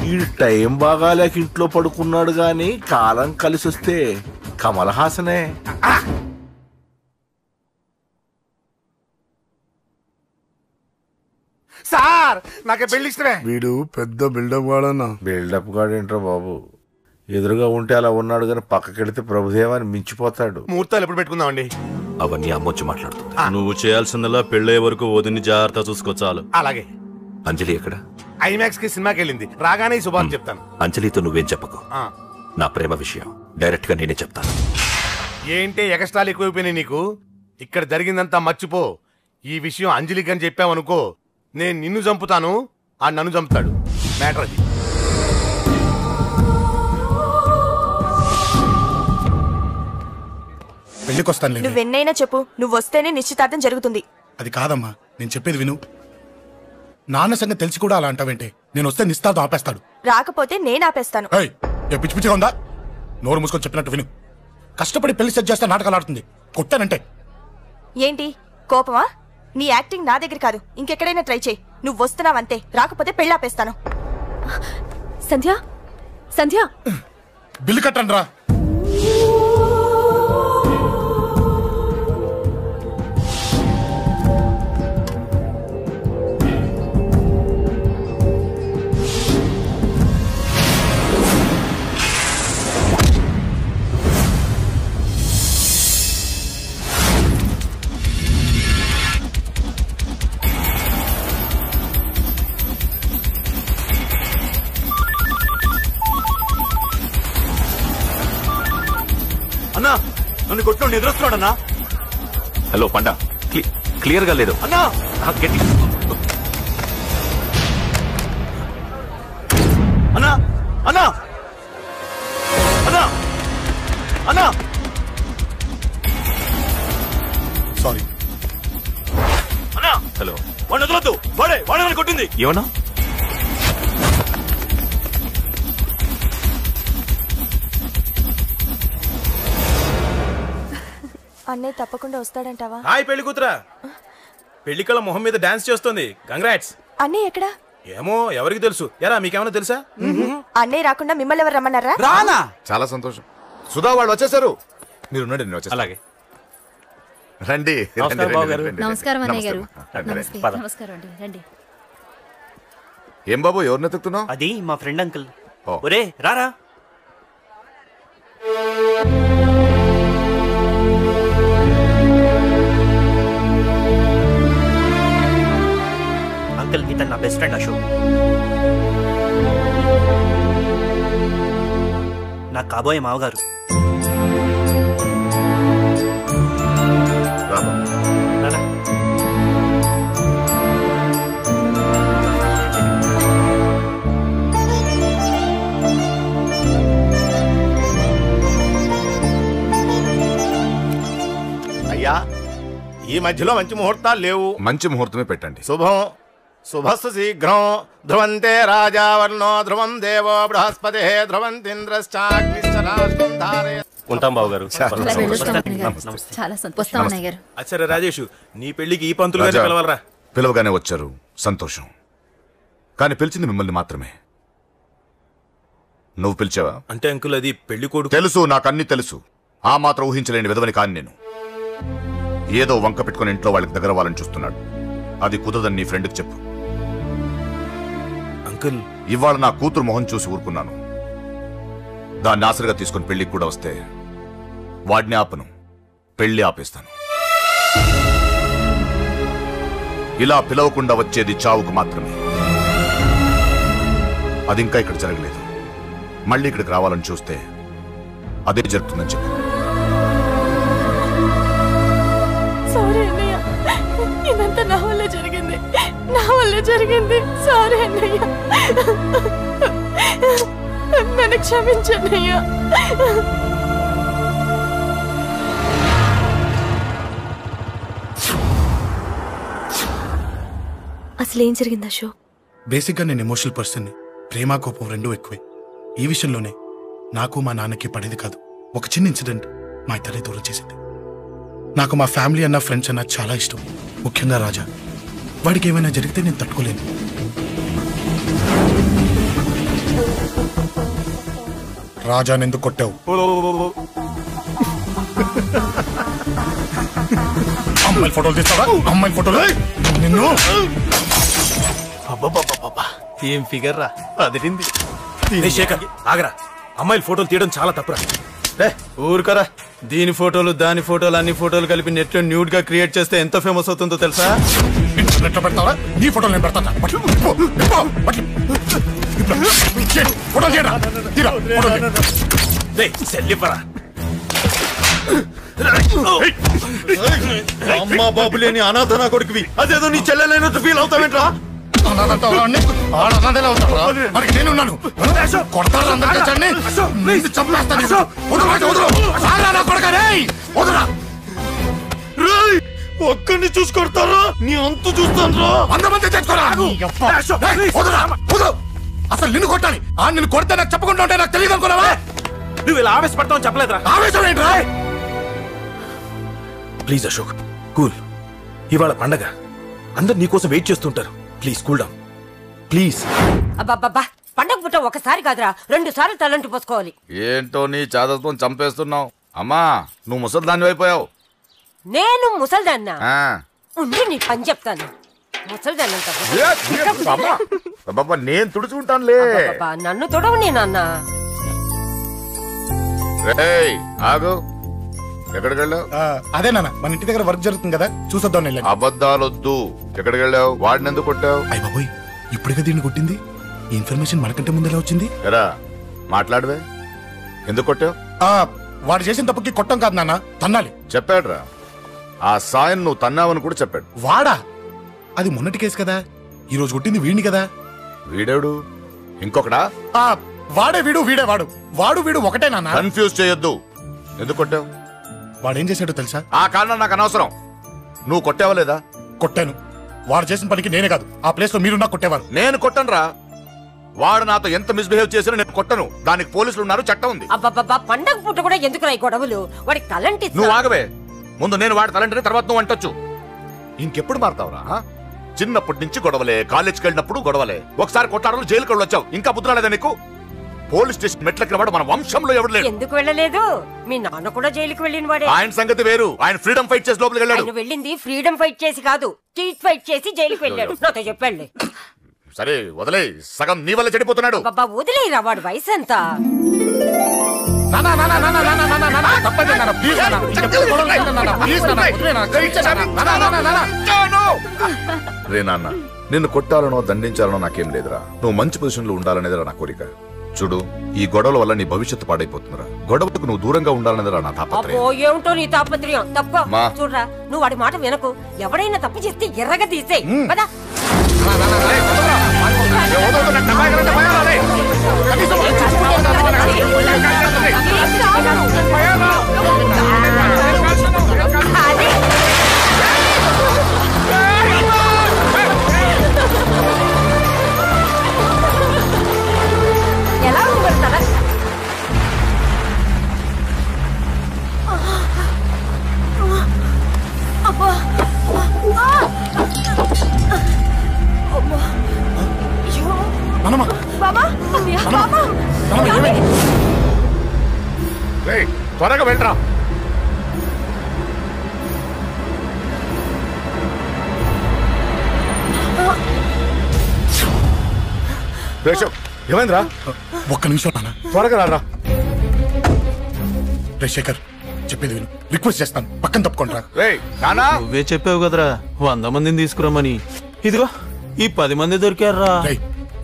ఈ టైం బాగాలేక ఇంట్లో పడుకున్నాడు గాని కాలం కలిసి వస్తే కమల్ హాసనే. సార్ నాకే పెళ్లి ఇష్టమే. వీడు పెద్ద బిల్డప్ గాడన్నా. బిల్డప్ గాడేంట్రా బాబు, ఎదురుగా ఉంటే అలా ఉన్నాడు గాని పక్కకెడితే ప్రభుదేవాన్ని మించిపోతాడు. ముహూర్తాలు ఎప్పుడు పెట్టుకుందామండి? అవన్నీ అమ్మొచ్చి మాట్లాడుతుంది. నువ్వు చేయాల్సిందలా పెళ్ళే వరకు వదిని జాగ్రత్త చూసుకో చాలు. అలాగే. అంజలి ఎక్కడ? ఐమాక్స్ కి సినిమాకి వెళ్ళింది. రాగానే శుభాన్ని చెప్తాను. అంజలితో నువ్వేం చెప్పకు. నా ప్రేమ విషయం డైరెక్ట్ గా నేనే చెప్తాను. ఏంటి ఎగస్ట్రాలు ఎక్కువైపోయినాయి నీకు? ఇక్కడ జరిగిందంతా మర్చిపో. ఈ విషయం అంజలికి అని చెప్పావనుకో, నేను నిన్ను చంపుతాను, ఆ నన్ను చంపుతాడు. మ్యాటర్ అది. పెళ్లికొస్తాను. నువ్వెన్నైనా చెప్పు, నువ్వు వస్తేనే నిశ్చితార్థం జరుగుతుంది. అది కాదమ్మా, నేను చెప్పేది విను. నాన్న సంగతి తెలిసి కూడా అలా అంటావేంటే? నేను వస్తే నిస్తార్థం ఆపేస్తాడు. రాకపోతే నేను ఆపేస్తాను. పిచ్చి పిచ్చిగా ఉందా? నోరు మూసుకొని చెప్పినట్టు విను. కష్టపడి పెళ్లి సెట్ చేస్తే నాటకాలు ఆడుతుంది. కొట్టానంటే ఏంటి కోపమా? నీ యాక్టింగ్ నా దగ్గర కాదు, ఇంకెక్కడైనా ట్రై చేయి. నువ్వు వస్తున్నావంతే, రాకపోతే పెళ్లి ఆపేస్తాను. సంధ్య బిల్లు కట్టండి రా. నన్ను కొట్టు ఎదురొస్తున్నాడన్నా. హలో పండా, క్లియర్ గా లేదు అన్నా. గట్టి అన్నా అన్నా అన్నా అన్నా. సారీ అన్నా. హలో, వాడిని వదలొద్దు. వాడే నన్ను కొట్టింది. ఏమన్నా? అన్నయ్య తప్పకుండా వస్తాడంటావా? హాయ్ పెళ్లి కూతురా. పెళ్లి కళ మొహం మీద డాన్స్ చేస్తుంది. కంగ్రాట్స్. అన్నయ్య ఎక్కడా? ఏమో ఎవరికి తెలుసు. ఎరా మీకేమైనా తెలుసా? అన్నయ్య రాకుండా మిమ్మల్ని ఎవరు రమ్మన్నారా? రానా? చాలా సంతోషం. సుధా వాళ్ళు వచ్చేసారు. మీరు ఉండండి, నేను వచ్చేస్తాను. అలాగే రండి. నమస్కారం అన్నయ్య గారు. నమస్తే. నమస్కారం అండి, రండి. ఏం బాబు, ఎవరిని ఎత్తుకుతున్నావు? అది మా ఫ్రెండ్ అంకుల్. ఒరే రారా. అంకుల్, ఇతను నా బెస్ట్ ఫ్రెండ్ అశోక్. నా కాబోయే మావగారు. అయ్యా, ఈ మధ్యలో మంచి ముహూర్తాలు లేవు. మంచి ముహూర్తమే పెట్టండి. శుభం శుభస్సు శీఘ్రం. ధ్రువంతే రాజావర్ణో ధ్రువం దేవో బృహస్పతి ధ్రువంతింద్రశ్చాగ్నిశ్చరాష్ట్రం ధారే. ఉంటాం బాబు గారు. చాలా సంతోషం అన్నయ్య గారు. అచ్చరే రాజేష్, నీ పెళ్లికి ఈ పంతులు గారిని పిలవాలరా. పిలవగానే వచ్చారు, సంతోషం. కానీ పిలిచింది మిమ్మల్ని మాత్రమే. నువ్వు పిలిచావా? అంటే అంకుల్, అది పెళ్లి కొడుకు. తెలుసు, నాకు అన్ని తెలుసు. ఆ మాత్రం ఊహించలేని విధవని కాని నేను. ఏదో వంక పెట్టుకుని ఇంట్లో వాళ్ళకి దగ్గర వాళ్ళని చూస్తున్నాడు. అది కుదరదని నీ ఫ్రెండ్కి చెప్పు. అంకుల్, ఇవాళ నా కూతురు మొహం చూసి ఊరుకున్నాను. దాన్ని ఆసరిగా తీసుకుని పెళ్లికి కూడా వస్తే వాడిని ఆపను, పెళ్లి ఆపేస్తాను. ఇలా పిలవకుండా వచ్చేది చావుకు మాత్రమే. అది ఇంకా ఇక్కడ జరగలేదు. మళ్ళీ ఇక్కడికి రావాలని చూస్తే అదే జరుగుతుందని చెప్పు. సారీ అన్నయ్య, ఇదంతా నా వల్ల జరిగింది. సారీ అన్నయ్య, నన్ను క్షమించన్నయ్య. అసలు ఏం జరిగింది అశోక్? బేసిక్గా నేను ఎమోషనల్ పర్సన్ని. ప్రేమ కోపం రెండూ ఎక్కువే. ఈ విషయంలోనే నాకు మా నాన్నకి పడేది కాదు. ఒక చిన్న ఇన్సిడెంట్ మా ఇద్దరిని దూరం చేసింది. నాకు మా ఫ్యామిలీ అన్న ఫ్రెండ్స్ అన్న చాలా ఇష్టం, ముఖ్యంగా రాజా. వాడికి ఏమైనా జరిగితే నేను తట్టుకోలేను. రాజాని ఎందుకు కొట్టావు? అమ్మాయిల ఫోటోలు తీస్తావా? అమ్మాయిల ఫోటోలు నిన్ను. ఏం ఫిగర్ రా, అదిరింది. శేఖర్ ఆగరా, అమ్మాయిల ఫోటోలు తీయడం చాలా తప్పురా. ఊరుకరా. దీని ఫోటోలు దాని ఫోటోలు అన్ని ఫోటోలు కలిపి నెట్ లో న్యూడ్ గా క్రియేట్ చేస్తే ఎంత ఫేమస్ అవుతుందో తెలుసా? ఇంటర్నెట్ లో పెడతావా? నీ ఫోటోలు నేను పెడతా. అమ్మా బాబు లేని అనాథనా కొడుకువి, అదేదో నీ చెల్లెలైనట్టు ఫీల్ అవుతావేంట్రా? ఒక్కడిని చూసుకొడతారా? నీ అంతు చూస్తాను. అసలు నిన్ను కొట్టాలి. నిన్ను కొడితే నాకు చెప్పకుండా ఉంటే నాకు తెలియదు అనుకున్నావా? నువ్వు ఇలా ఆవేశపడతావు చెప్పలేదురా. ఆవేశం ఏంట్రా? Please Ashok, cool. ఇవాళ పండగ, అందరు నీకోసం వెయిట్ చేస్తుంటారు. Please cool down, please. అబ్బబ్బబ్బా, పండగ పుట్ట ఒకసారి కాదురా, 2 సార్లు తలంటి పోసుకోవాలి. ఏంటో నీ చాదత్వం చంపేస్తున్నావు. అమ్మా, నువ్వు ముసలిదాన్ని అయిపోయావు. నేను ముసల్దాన్నా? ఉండి నీ పని చెప్తాను. ముసల్దాన్నంత నేను తుడుచుకుంటానులే. నన్ను తొడవు నీ నాన్న. ఆగు, ఎక్కడికి వెళ్ళావు? అదే నాన్న, మన ఇంటి దగ్గర వర్క్ జరుగుతుంది కదా, చూసొద్దాం. అబద్ధాలొద్దు. ఎక్కడికి వెళ్ళావు? వాడిని ఎందుకు కొట్టావు? అయ్య బాబోయ్, ఇప్పుడుగా దీన్ని కొట్టింది. ఈ ఇన్ఫర్మేషన్ మనకంటే ముందు ఎలా వచ్చింది? ఎరా మాట్లాడవే, ఎందుకు కొట్టావు? వాడు చేసిన తప్పుకి కొట్టం కాదు నాన్న, తన్నాలి. చెప్పాడురా, ఆ సాయం నువ్వు తన్నావని కూడా చెప్పాడు. వాడా? అది మొన్నటి కేసు కదా, ఈ రోజు కొట్టింది వీడిని కదా. వీడేడు ఇంకొకడా? వాడే వీడు, వీడే వాడు. వాడు వీడు ఒకటే నాన్న. కన్ఫ్యూజ్ చేయొద్దు. ఎందుకు కొట్టావు? వాడేం చేశాడో తెలుసా? ఆ కారణం నాకు అనవసరం. నువ్వు కొట్టావా లేదా? కొట్టాను. వాడు చేసిన పనికి నేనే కాదు, ఆ ప్లేస్ లో మీరు నాకు కొట్టేవారు. నేను కొట్టనురా. వాడు నాతో ఎంత మిస్బిహేవ్ చేసినా నేను కొట్టను. దానికి పోలీసులు ఉన్నారు, చట్టం ఉంది. అబ్బబ్బబ్బా, పండగ పుట్ట కూడా ఎందుకు ఈ గొడవలు? వాడికి తలంటి. నువ్వు ఆగవే. ముందు నేను వాడి తలంటే తర్వాత నువ్వు అంటొచ్చు. ఇంకెప్పుడు మారుతావురా? చిన్నప్పటి నుంచి గొడవలే, కాలేజ్కి వెళ్ళినప్పుడు గొడవలే. ఒకసారి కొట్లాడలు జైలుకి వచ్చావు, ఇంకా బుద్ధి రాలేదా నీకు? పోలీస్ స్టేషన్ మెట్లకి వాడు మన వంశంలో ఎవరు లేడు. ఎందుకు వెళ్ళలేదు? మీ నాన్న కూడా జైలుకి వెళ్ళిన వాడే. ఆయన సంగతి వేరు. ఆయన ఫ్రీడమ్ ఫైట్ చేసి లోపలికి వెళ్ళాడు. ఆయన వెళ్ళింది ఫ్రీడమ్ ఫైట్ చేసి కాదు, స్ట్రీట్ ఫైట్ చేసి జైలుకి వెళ్ళాడు. నాతో చెప్పండి. సరే వదిలే, సగం నీ వల్ల చెడిపోతున్నాడు. బాబా వదిలేరా, వాడు వయసు ఎంత? రే నాన్న, నిన్ను కొట్టాలనో దండించాలనో నాకేం లేదురా. నువ్వు మంచి పొజిషన్ లో ఉండాలనేదిరా నా కోరిక. చూడు, ఈ గొడవల వల్ల నీ భవిష్యత్తు పాడైపోతుందిరా. గొడవకు నువ్వు దూరంగా ఉండాలనేదిరా నా తాపత్రయం. అబ్బో, ఏమిటో నీ తాపత్రయం. తప్ప చూడరా, నువ్వు వాడి మాట వినకు. ఎవడైనా తప్పు చేస్తే ఎర్రగా తీసేయ్ కదా. ఎలా ఉండగలుగుతారా? అబ్బా, త్వరగా వెళ్ళరా. ఏమైందిరా? ఒక్క నిమిషం నాన్న, త్వరగా రారా. రే శేఖర్, చెప్పేది విను, రిక్వెస్ట్ చేస్తాను, పక్కన తప్పుకుంటా. నువ్వే చెప్పావు కదరా 100 మందిని తీసుకురామని. ఇదిగో ఈ 10 మంది దొరికారా.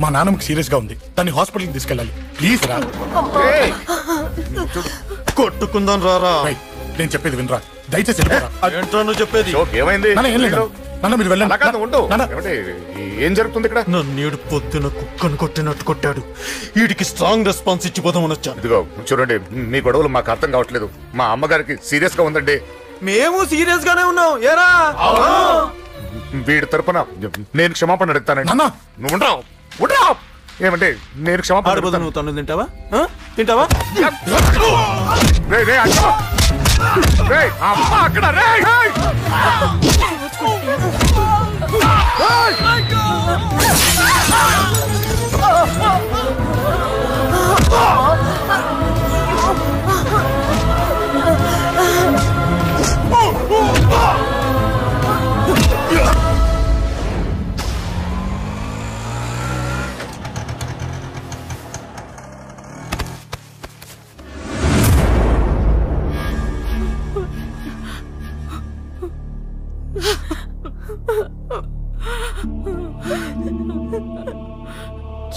మా నాన్నకి సీరియస్ గా ఉంది, దాన్ని హాస్పిటల్కి తీసుకెళ్ళాలి. ప్లీజ్ రా. కొట్టుకుందాం రారా. నేను చెప్పేది వినరా, దయచేసి ఏంట్రా నువ్వు చెప్పేది? ఏమైంది? నాన్న మీరు వెళ్ళండి. ఏం జరుగుతుంది ఇక్కడ? నన్ను పొద్దున కుక్కను కొట్టినట్టు కొట్టాడు. వీడికి స్ట్రాంగ్ రెస్పాన్స్ ఇచ్చిపోదామని వచ్చాను. ఇదిగో చూడండి, మీ గొడవలు మాకు అర్థం కావట్లేదు. మా అమ్మగారికి సీరియస్ గా ఉందండి. మేము సీరియస్ గానే ఉన్నాం. ఏరా వీడి తరపున నేను క్షమాపణ అడుగుతానండి. నువ్వు ఉండరావు. ఏమంటే నేను క్షమాపణ అడుగుతాను. నువ్వు తను తింటావా? తింటావా? అక్కడ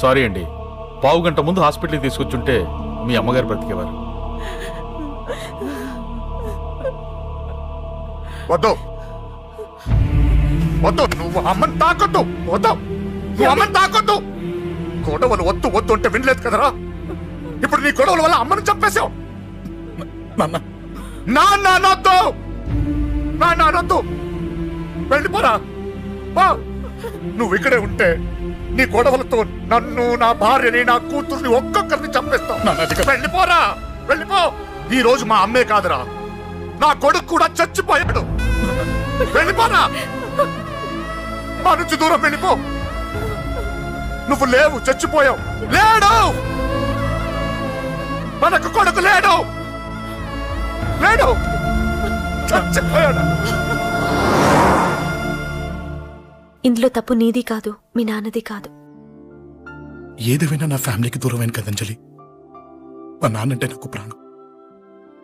సారీ అండి, పావు గంట ముందు హాస్పిటల్కి తీసుకొచ్చుంటే మీ అమ్మగారు బ్రతికేవారు. వద్దు వద్దు, నువ్వు అమ్మని తాకొద్దు. వద్దు, నువ్వు అమ్మని తాకొద్దు. గొడవలు వద్దు వద్దు అంటే వినలేదు కదరా. ఇప్పుడు నీ గొడవల వల్ల అమ్మని చంపేశావు. నాన్నొద్దు, వెళ్ళిపోరా. నువ్వు ఇక్కడే ఉంటే నీ గొడవలతో నన్ను, నా భార్యని, నా కూతుర్ని ఒక్కొక్కరిని చంపేస్తావు. వెళ్ళిపోరా, వెళ్ళిపో. ఈ రోజు మా అమ్మే కాదురా, నా కొడుకు కూడా చచ్చిపోయాడు. వెళ్ళిపోరా, మా నుంచి దూరం వెళ్ళిపో. నువ్వు లేవు, చచ్చిపోయావు. లేడు, మనకు కొడుకు లేడు, లేడు, చచ్చిపోయాడు. ఇందులో తప్పు నీది కాదు, మీ నాన్నది కాదు. ఏదేమైనా నా ఫ్యామిలీకి దూరమైన కదంజలి. మా నాన్నంటే నాకు ప్రాణం.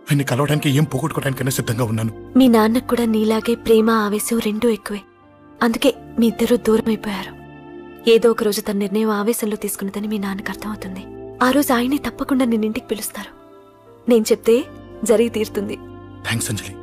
ఆయన్ని కలవడానికి ఏం పోగొట్టుకోవడానికైనా సిద్ధంగా ఉన్నాను. మీ నాన్నకు కూడా నీలాగే ప్రేమ, ఆవేశం రెండూ ఎక్కువే. అందుకే మీ ఇద్దరూ దూరం అయిపోయారు. ఏదో ఒక రోజు తన నిర్ణయం ఆవేశంలో తీసుకున్నదని మీ నాన్నకు అర్థమవుతుంది. ఆ రోజు ఆయనే తప్పకుండా నిన్నింటికి పిలుస్తారు. నేను చెప్తే జరిగి తీరుతుంది. థ్యాంక్స్ అంజలి.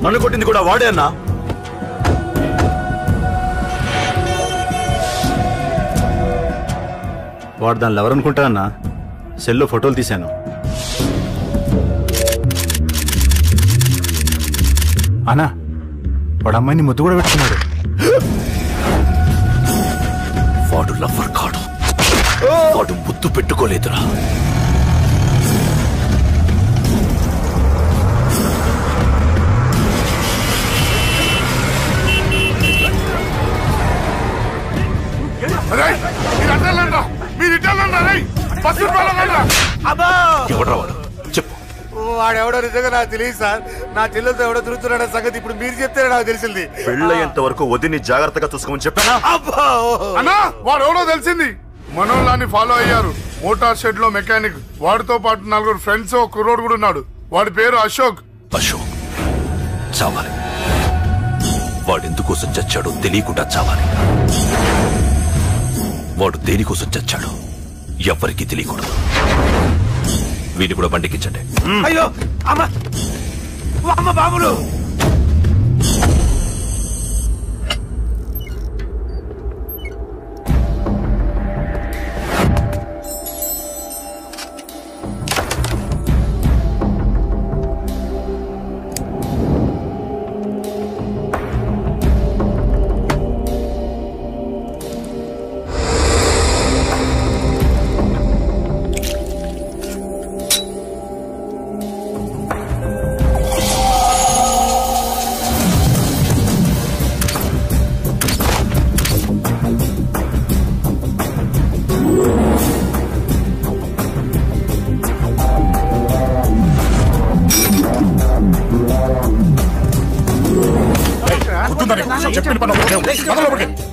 నన్ను కొట్టింది కూడా వాడే అన్నా. వాడు దానిలో ఎవరనుకుంటా అన్నా, సెల్లో ఫోటోలు తీశాను. అన్నా వాడు అమ్మాయిని ముద్దు కూడా పెట్టుకున్నాడు. వాడు లవ్వర్ కాడు, వాడు ముద్దు పెట్టుకోలేదురా. ఎవడ్రా వాడు? చెప్పు. వాడెవడో నిజంగా నాకు తెలియదు సార్. నా చెల్లెలతో ఎవడో తిరుగుతున్నాడ సంగతి ఇప్పుడు మీరు చెప్తే నాకు తెలిసింది. పెళ్ళయ్యేంత వరకు వదిని జాగ్రత్తగా చూసుకోమని చెప్పానా? అన్నా వాడు ఎవడో తెలిసింది. మనోళ్ళని ఫాలో అయ్యారు. మోటార్ షెడ్ లో మెకానిక్, వాడితో పాటు 4 ఫ్రెండ్స్, ఒక కుర్రోడు కూడా ఉన్నాడు. వాడి పేరు అశోక్. అశోక్ చావాలి. వాడెందుకోసం చచ్చాడో తెలియకుండా చావాలి. వాడు దేనికోసం చచ్చాడో ఎవ్వరికీ తెలియకూడదు. వీడిని కూడా బండికించండి. అయ్యో అమ్మ అమ్మ బాబులు. చెప్పిన పని మొదలుపెట్టి.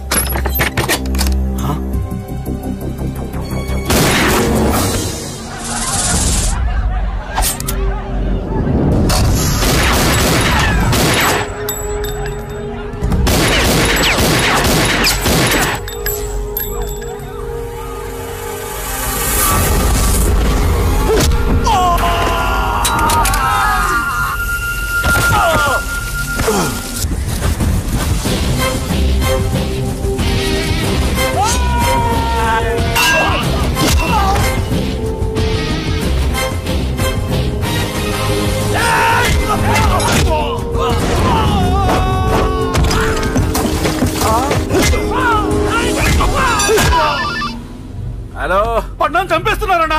హలో, పడ్డాను చంపేస్తున్నారన్నా.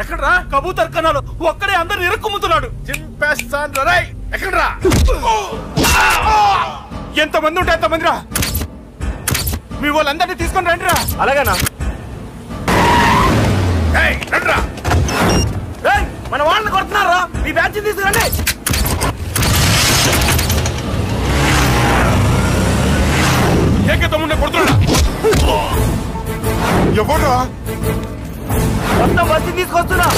ఎక్కడ్రా కబూతర్ కన్నాలు? ఒక్కడే అందరు ఇరుక్కుమ్ముతున్నాడు. చింపేస్తాను రా. ఎక్కడ్రా? ఎంతమంది ఉంటే ఎంతమంది రా. మీ వాళ్ళందరినీ తీసుకొని రండి రా. అలాగేనా? రండిరా. మన వాళ్ళని కొడుతున్నారా? మీ బ్యాచ్ తీసుకురండి. ఏకతమ్ముడిని కొడుతున్నా. ఎవరా? మొత్తం వచ్చి తీసుకొస్తున్నా.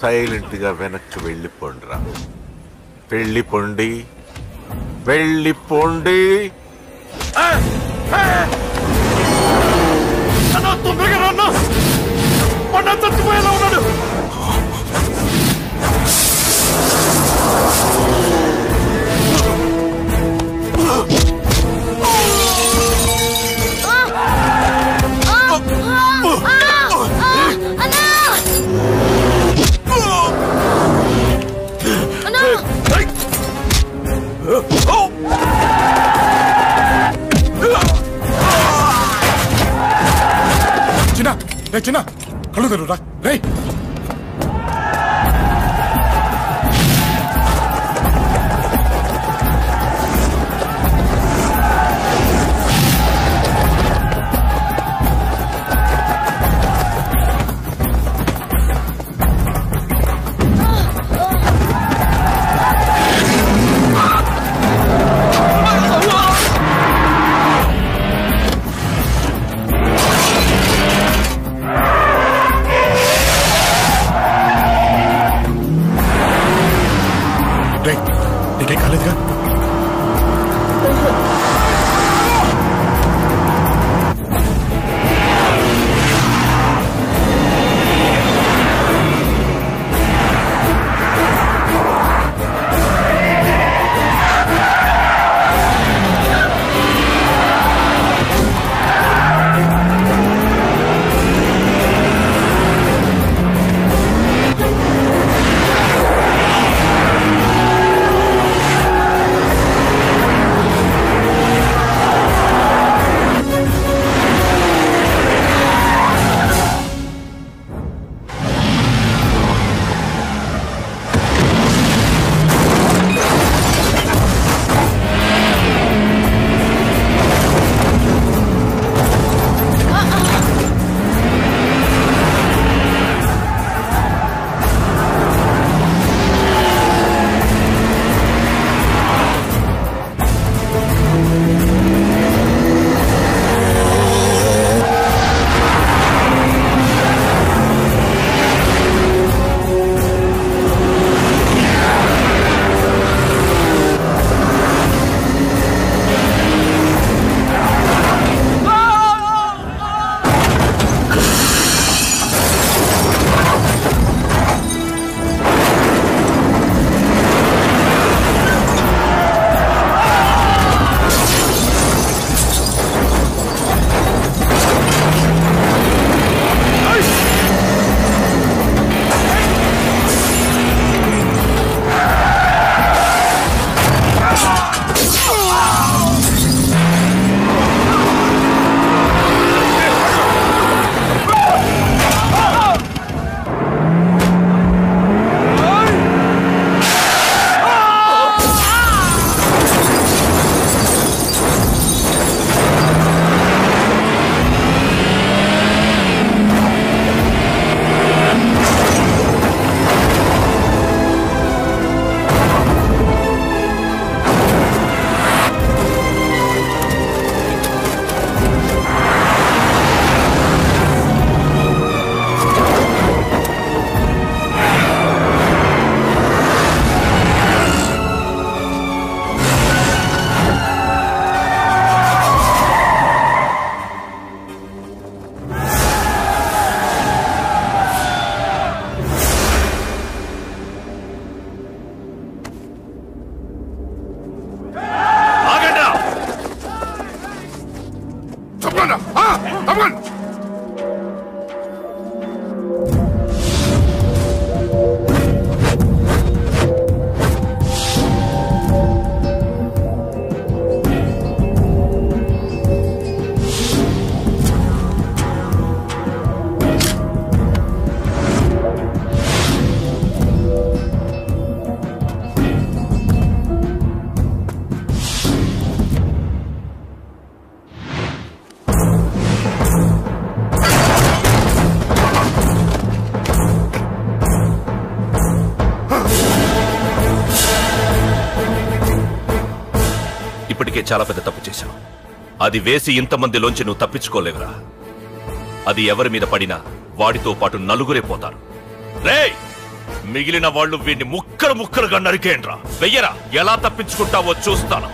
సైలెంట్ గా వెనక్కి వెళ్ళిపోండిరా. వెళ్ళిపోండి, వెళ్ళిపోండి. తొందరగా రన్నా. పడ్డా చచ్చిపోయేలా ఉన్నాడు. చిన్న కళ్ళు తెరురా. రే నీకే కాలేదుగా? చాలా పెద్ద తప్పు చేశావు. అది వేసి ఇంతమందిలోంచి నువ్వు తప్పించుకోలేవురా. అది ఎవరి మీద పడినా వాడితో పాటు నలుగురే పోతారు. రేయ్, మిగిలిన వాళ్ళు వీడిని ముక్కలు ముక్కలుగా నరికేయండ్రా. వెయ్యరా, ఎలా తప్పించుకుంటావో చూస్తాను.